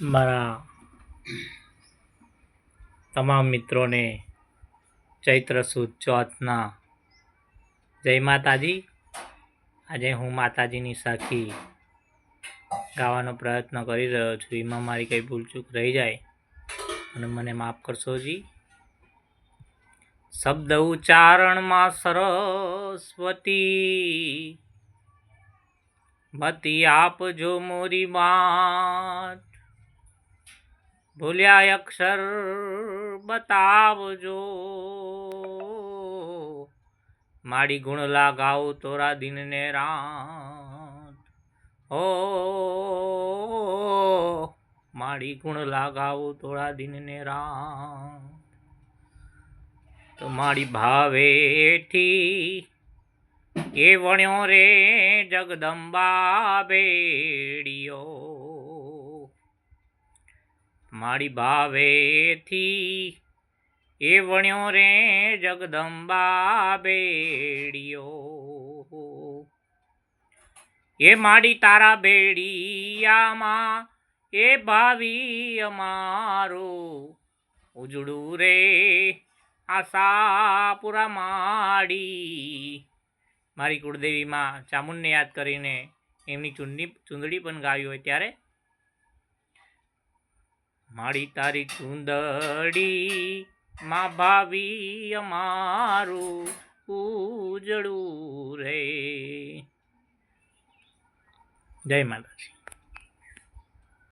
મારા તમામ મિત્રોને ચૈત્ર સુદ ચોથના જય માતાજી। આજે હું માતાજીની સાખી ગાવાનો પ્રયત્ન કરી રહ્યો છું। એમાં મારી કંઈ ભૂલચૂક રહી જાય અને મને માફ કરશો જી। શબ્દ ઉચ્ચારણમાં સરસ્વતી મતી આપજો મોરી વાત, ભૂલ્યા અક્ષર બતાવજો, માડી ગુણ લાગાવ તોરા દિન ને રાત। ઓ માડી ગુણ લાગાવ તોરા દિન ને રાત। તો માડી ભાવેથી એ વણ્યો રે જગદંબા બેડિયો, માડી ભાવેથી એ વણ્યો રે જગદંબા બેડિયો। એ માડી તારા બેડિયામાં એ ભાવી અમારું ઉજળું રે આશાપુરા માડી। મારી કુળદેવીમાં ચામુંડને યાદ કરીને એમની ચૂંદડી પણ ગાવી હોય ત્યારે માડી તારી ચૂંદડી માં ભાવી અમારું ઉજળું રે। જય માતાજી।